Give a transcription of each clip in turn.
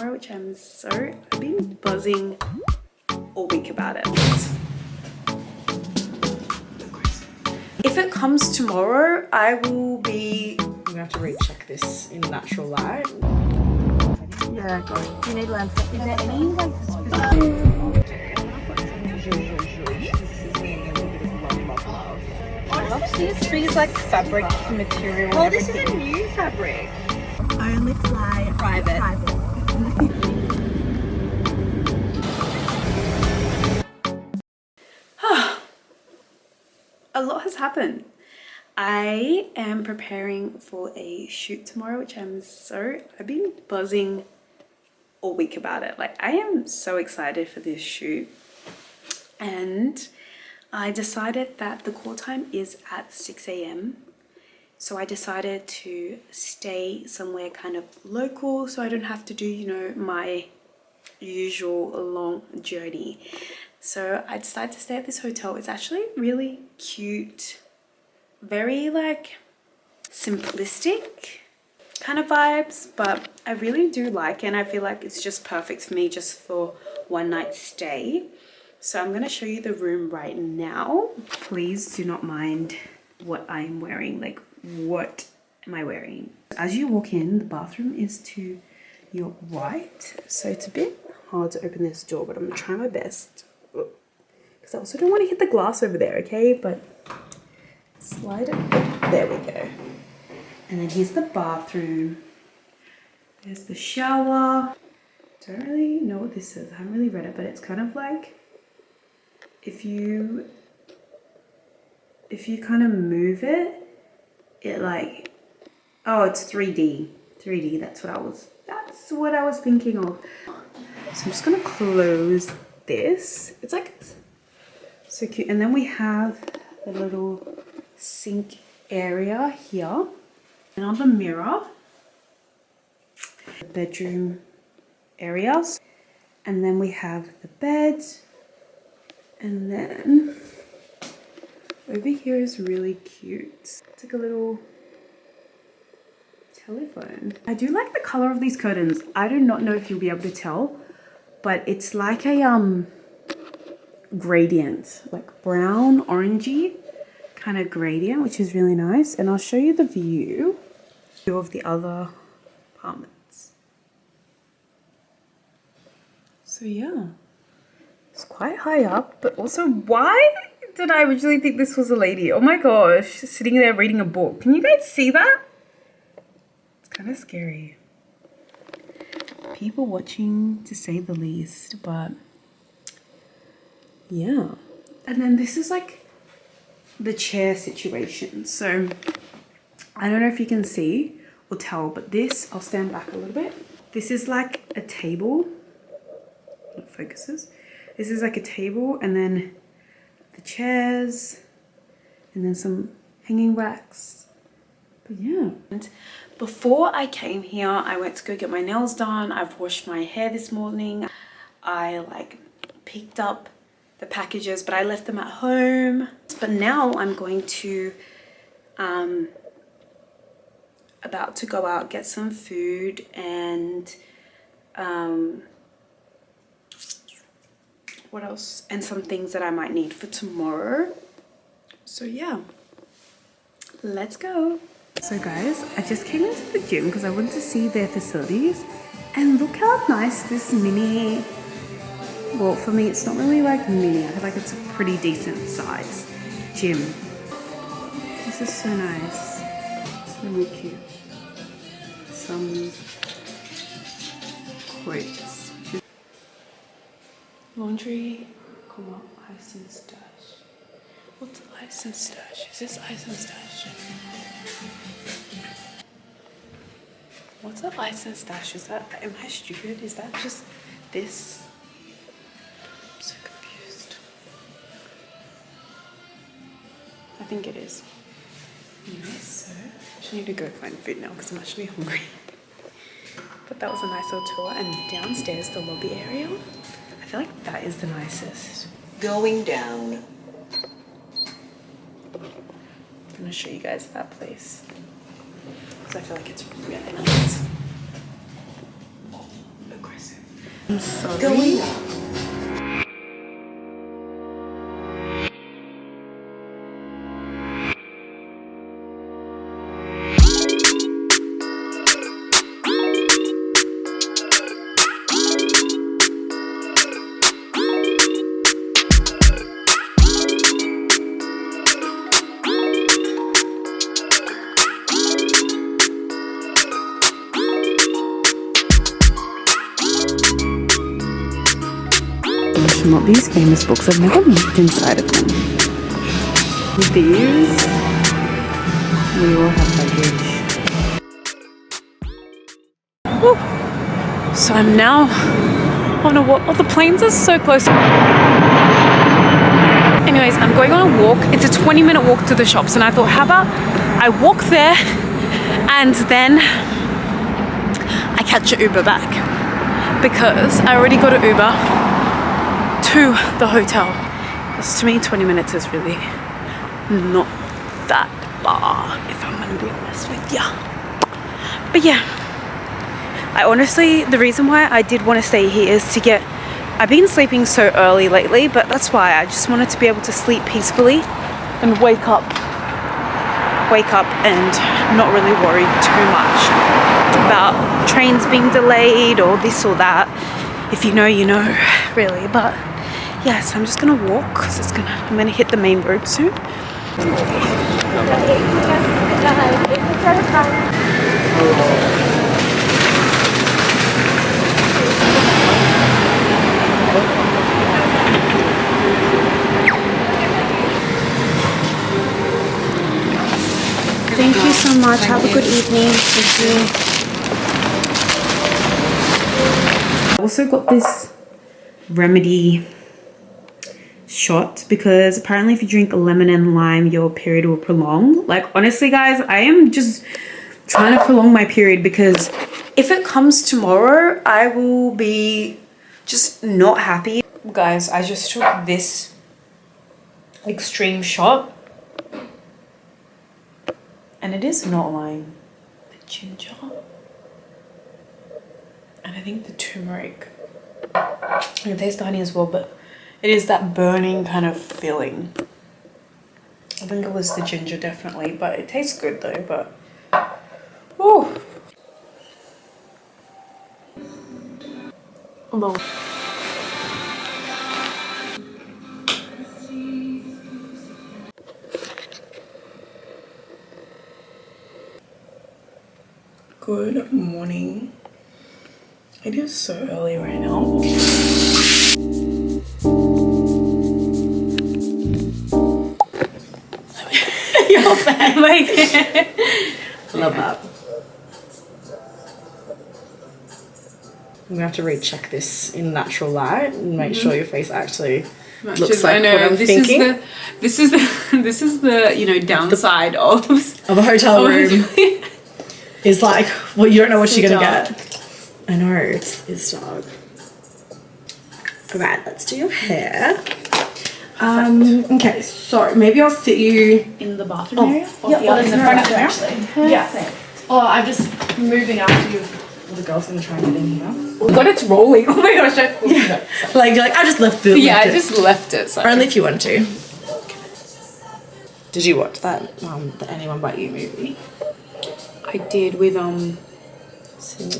tomorrow, which I've been buzzing all week about it. If it comes tomorrow, I will be... I'm gonna have to recheck this in natural light. Yeah, go. You need landscape. Is there any like I love CSB's like fabric material. well, this is a new fabric. I only fly private. A lot has happened. I am preparing for a shoot tomorrow, which I've been buzzing all week about it. Like, I am so excited for this shoot. And I decided that the call time is at 6 a.m. So I decided to stay somewhere kind of local so I don't have to do, you know, my usual long journey. So I decided to stay at this hotel. It's actually really cute, very like simplistic kind of vibes, but I really do like it, and I feel like it's just perfect for me just for one night stay. So I'm going to show you the room right now. Please do not mind what I'm wearing. Like, what am I wearing? As you walk in, the bathroom is to your right. So it's a bit hard to open this door, but I'm going to try my best. Because I also don't want to hit the glass over there, okay? But slide it. There we go. And then here's the bathroom. There's the shower. Don't really know what this is. I haven't really read it, but it's kind of like if you kind of move it, it like, oh, it's 3D. 3D, that's what I was thinking of. So I'm just gonna close this. It's like so cute. And then we have the little sink area here. Another mirror. The bedroom areas. And then we have the bed. And then over here is really cute. It's like a little telephone. I do like the color of these curtains. I do not know if you'll be able to tell, but it's like a gradient, like brown, orangey kind of gradient, which is really nice. And I'll show you the view of the other apartments. So yeah, it's quite high up, but also, why did I originally think this was a lady? Oh my gosh, sitting there reading a book. Can you guys see that? It's kind of scary. People watching, to say the least, but yeah. And then this is like the chair situation. So I don't know if you can see or tell, but this, I'll stand back a little bit. This is like a table. It focuses. This is like a table, and then the chairs, and then some hanging racks. But yeah. And before I came here, I went to go get my nails done. I've washed my hair this morning. I like picked up the packages, but I left them at home. But now I'm going to about to go out, get some food, and what else, and some things that I might need for tomorrow. So yeah, let's go. So guys, I just came into the gym because I wanted to see their facilities, and look how nice this mini, well, for me it's not really like mini, I feel like it's a pretty decent size gym. This is so nice. It's really cute. Some quotes. Laundry, ice and stash. What's ice and stash? Is this ice and stash? What's an ice and stash? Is that, am I stupid? Is that just this? I'm so confused. I think it is. Anyway, so I just need to go find food now because I'm actually hungry. But that was a nice little tour, and downstairs, the lobby area, I feel like that is the nicest. Going down. I'm gonna show you guys that place because I feel like it's really nice. Oh, look, Chris. I'm sorry. Going up. Not these famous books. I've never looked inside of them. With these, we all have luggage. Woo. So I'm now on a walk. Oh, the planes are so close. Anyways, I'm going on a walk. It's a 20-minute walk to the shops, and I thought, how about I walk there and then I catch an Uber back, because I already got an Uber to the hotel. Because to me 20 minutes is really not that far, if I'm gonna be honest with ya. But yeah, I honestly, the reason why I did want to stay here is to get, I've been sleeping so early lately, but that's why I just wanted to be able to sleep peacefully and wake up and not really worry too much about trains being delayed or this or that. If you know, you know, really. But yes, I'm just gonna walk because I'm gonna hit the main road soon. Thank you so much. Have a good evening. Thank you. I also got this remedy shot because apparently if you drink lemon and lime, your period will prolong. Like, honestly guys, I am just trying to prolong my period, because if it comes tomorrow, I will be just not happy. Guys, I just took this extreme shot and it is not lime. The ginger and I think the turmeric. It tastes honey as well, but it is that burning kind of feeling. I think it was the ginger definitely, but it tastes good though, but oh. Hello. Good morning. It is so early right now. You're fat. Like, love that. I'm gonna have to recheck this in natural light and make sure your face actually matches. looks like I know, what I'm thinking. This is the you know, downside of a hotel room. Is like, well, you don't know what you're gonna get. I know, it's dark. Alright, let's do your hair. Okay, so maybe I'll sit you in the bathroom area? Yeah, in the front of the mirror? actually. Yeah. Oh, I'm just moving after you. Well, the girl's gonna try and get in here. Oh god, it's rolling. Oh my gosh, Yeah. Like, you're like, I just left it. I just left it. So. Only if you want to. Did you watch that the Anyone But You movie? I did with Sing.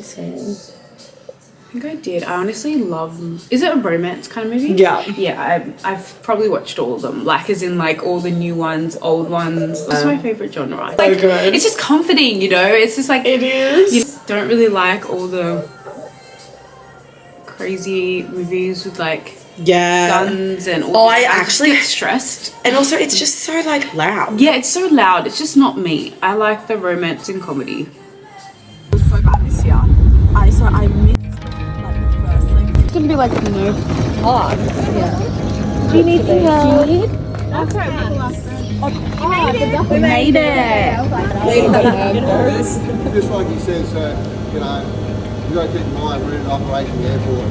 I think I did. I honestly love. Is it a romance kind of movie? Yeah. Yeah, I've probably watched all of them. Like, as in like all the new ones, old ones. That's my favorite genre. Like, good. it's just comforting, you know. It's just like It is. You don't really like all the crazy movies with like guns and all. Oh, that. I actually get stressed. And also, it's just so like loud. Yeah, it's so loud. It's just not me. I like the romance and comedy. It was so bad this year. I missed like the first like. It's gonna be like no hard. Yeah. Do you need some help? That's right. We made it. Just like he says, you know, you got to keep in mind we're in an operation the airport.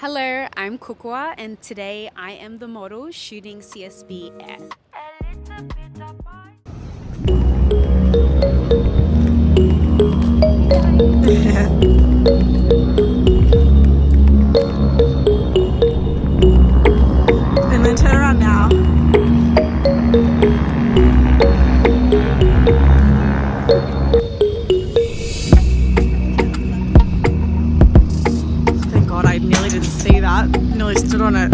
Hello, I'm Kukuwa, and today I am the model shooting CSB Air. And then turn around now. Thank God I nearly didn't see that. Nearly stood on it.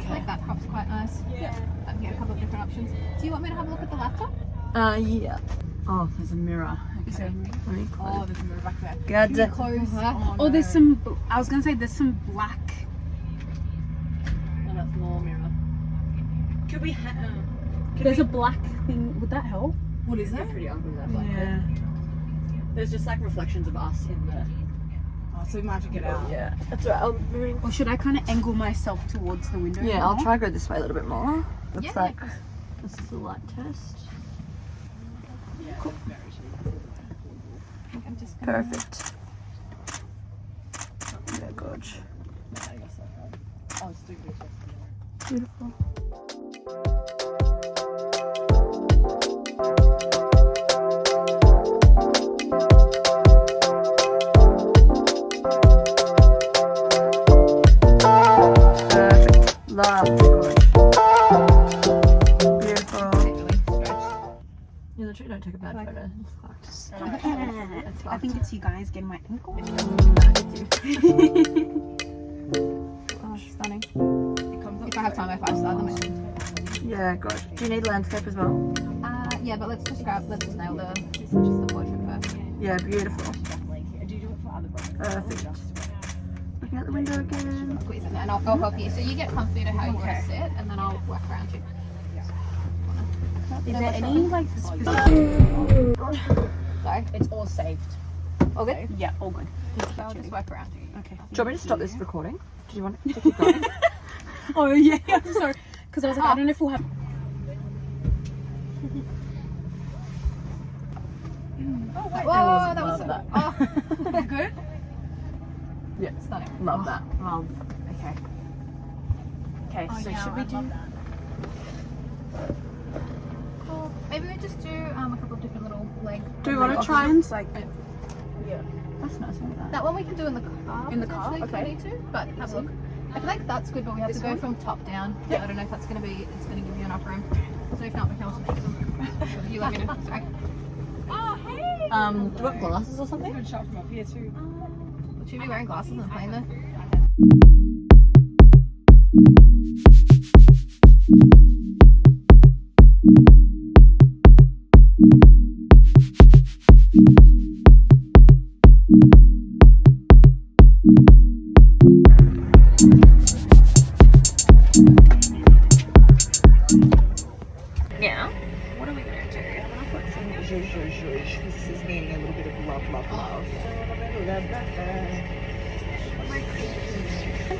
Like that cup's quite nice. Yeah. I can get a couple of different options. Do you want me to have a look at the laptop? Yeah. Oh, there's a mirror. Okay. Let me close. Oh, there's a mirror back there. God. Can you close? Oh, there's some, I was gonna say there's some black. Oh, that's more mirror. Could we have... There's a black thing, would that help? What is that? Pretty ugly that black. Yeah. There's just like reflections of us in the... Oh, so we might have to get out. Yeah. That's right. Or should I kind of angle myself towards the window? Yeah, I'll more? try to go this way a little bit more. Looks Yeah. like this is a light test. Cool. I'm just gonna... Perfect. Yeah, good. Beautiful. Perfect. Love. Good. Beautiful. Yeah, the tree don't take a bad photo. It's fucked. I think it's you guys getting my ankle. Oh, stunning. If I have time, if I start them. Yeah, good. Do you need landscape as well? Yeah, but let's just nail just the portrait first. Yeah, beautiful. Perfect. Looking out the window again. I'll put you in there and I'll help you. So you get comfy to how you want to sit, and then I'll work around you. Is there any like specific? Sorry. It's all saved. All good? Yeah, all good. I'll just work around you. Okay. Do you want me to stop this recording? Do you want it to keep going? Oh yeah, I'm sorry. Because I was like, I don't know if we'll have. Whoa, that was that. Oh, good. Yeah, Stunning. love that. Love. Okay. Okay. So should we do? Cool. Maybe we just do a couple of different little leg. Do you want to leg try options. and like? Yeah, that's nice. Like that. That one we can do in the car. In the car? potentially, if we Okay. need to, but have a look. I feel like that's good, but we have to go from top down. Yeah. I don't know if that's going to be. It's going to give you enough room. So if not, we can also fix them. You let me know. Sorry. Oh hey. Do you want glasses or something? Should we be wearing glasses and playing though? Now, what are we going to do? I'm going to put some zhuzh because this is needing a little bit of love.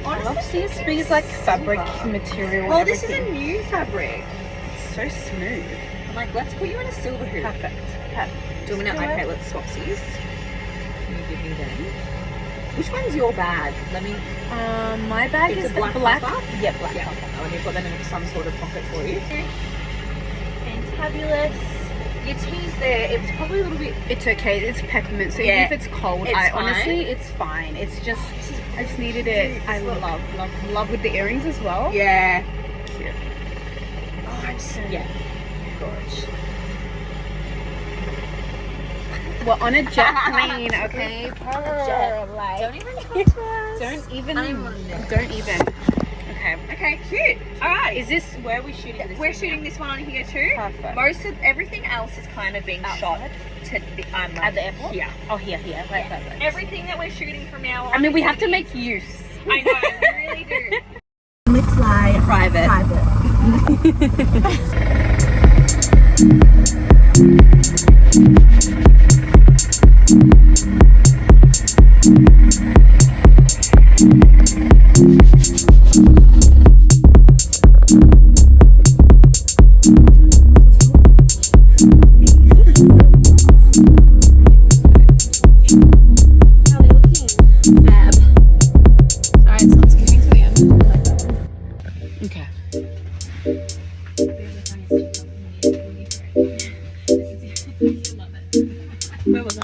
Honestly, CSB is like fabric material. Well, this is a new fabric. It's so smooth. I'm like, let's put you in a silver hoop. Perfect. Do we know? Okay, let's swap these. Can you give me them? Which one's your bag? Let me. My bag It's is a black black. puffer? Yeah, black. Yeah. puffer. Oh, and you've got them in some sort of pocket for you. Fantabulous. Your tea's there. It's probably a little bit. It's okay. It's peppermint, so Yeah, even if it's cold, it's fine. honestly, it's fine. It's just, I just needed it. I love with the earrings as well. Yeah. Cute. Oh, I'm so. Yeah. Gorge. We're on a jet plane, okay? Don't even talk to us. Don't even. I'm on it. Don't even. Okay. Okay, cute. All right. Is this where we're shooting this? We're shooting this one on here too. Perfect. Most of everything else is kind of being shot to the, At the airport? Yeah. Oh, here. Right. Everything that we're shooting from now on. I mean, we have to is- make use. I know, we really do. We fly Private. Where was I?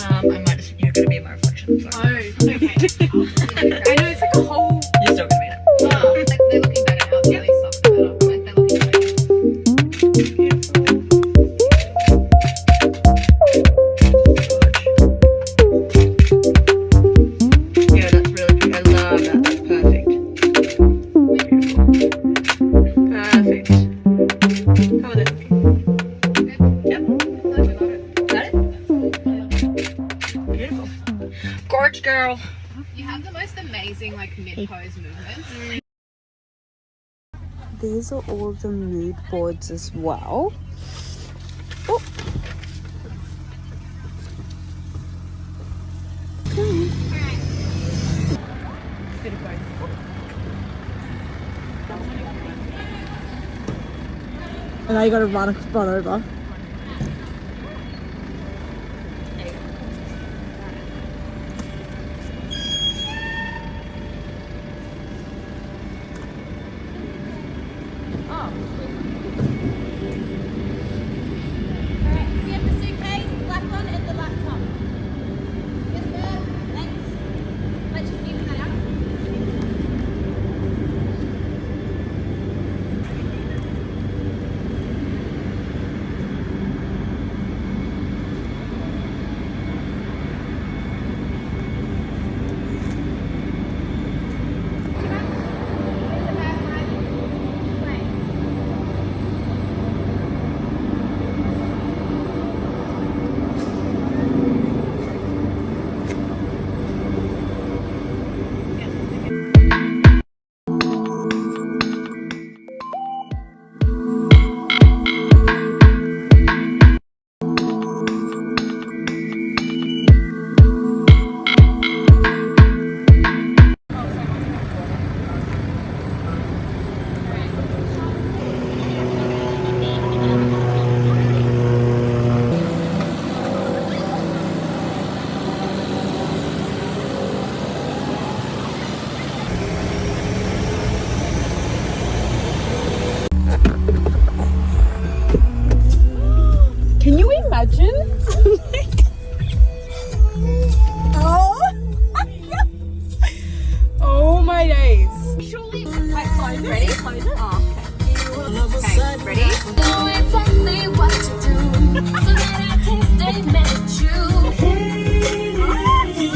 I might just, you're gonna be in my reflection. So. Oh, okay. I know it's like a whole. You're still gonna be in it. Oh, like they're looking better now. Yeah, these socks are better. Like they're looking better. Yeah, that's really pretty. I love that. That's perfect. Perfect. How are they looking? Yep. Got it? Beautiful. Gorge girl. You have the most amazing like mid-pose movements. These are all the mood boards as well. Oh. And now you gotta run over. Can you imagine? Oh. Oh my days. Surely, wait, close it. Ready? Close it. Oh, okay. Okay, ready? Know exactly what to do so that I can stay mad at you. You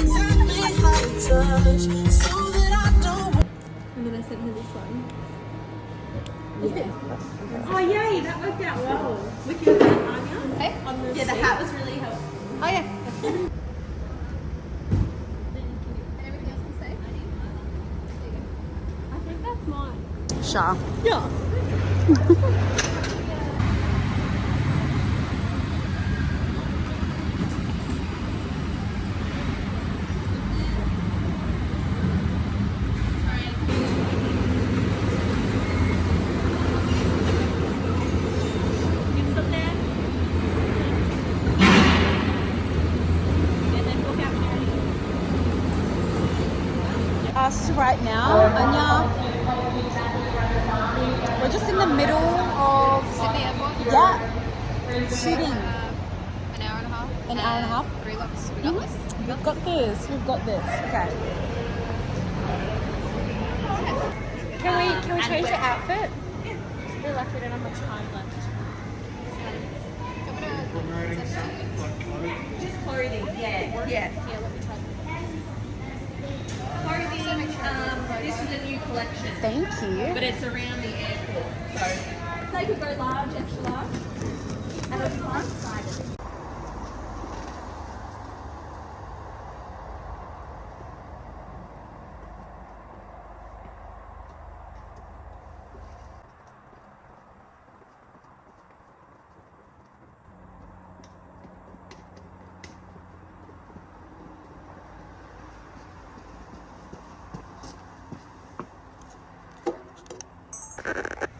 tell me how to touch so that I don't. And then I sent her this one. Oh yay, that worked out well. With your hat, Anya. Okay. Yeah, the hat was really helpful. Oh yeah. Everything else to say? I think that's mine. Sure. Yeah. Us right now, Anya. We're just in the middle of Sydney Airport. shooting. An hour and a half. An hour and a half. 3 looks. We got this. We've got this. We've got this. Okay. Can we change the outfit? I feel like we don't have much time left. Just clothing, yeah. Yeah, let me try. Clothing, this is a new collection, Thank you. but it's around the airport, so. They could go large, extra large. And I'm quite excited.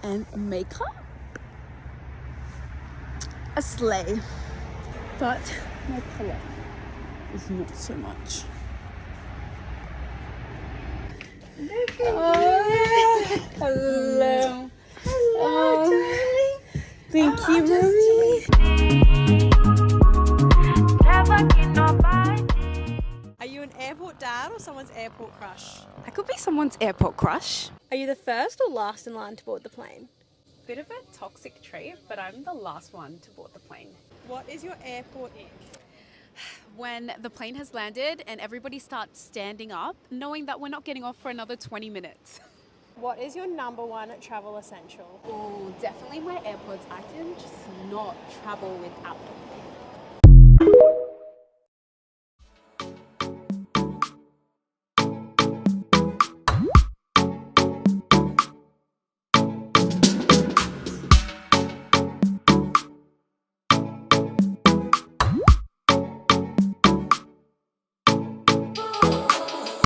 And makeup. A sleigh. But my colour is not so much. Hello. Oh, thank you, Mommy. Are you an airport dad or someone's airport crush? I could be someone's airport crush. Are you the first or last in line to board the plane? Bit of a toxic trait, but I'm the last one to board the plane. What is your airport in? When the plane has landed and everybody starts standing up, knowing that we're not getting off for another 20 minutes. What is your number one travel essential? Oh, definitely my AirPods. I can just not travel without them.